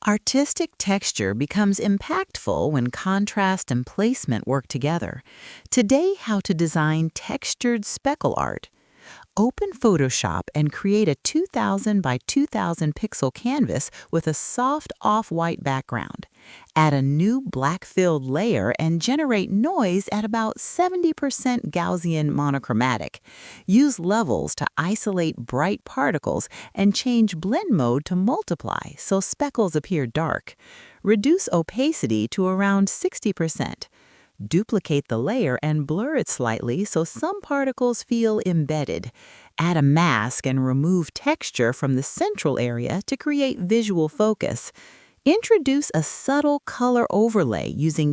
Artistic texture becomes impactful when contrast and placement work together. Today, how to design textured speckle art. Open Photoshop and create a 2000 by 2000 pixel canvas with a soft off-white background. Add a new black-filled layer and generate noise at about 70% Gaussian monochromatic. Use levels to isolate bright particles and change blend mode to multiply so speckles appear dark. Reduce opacity to around 60%. Duplicate the layer and blur it slightly so some particles feel embedded. Add a mask and remove texture from the central area to create visual focus. Introduce a subtle color overlay using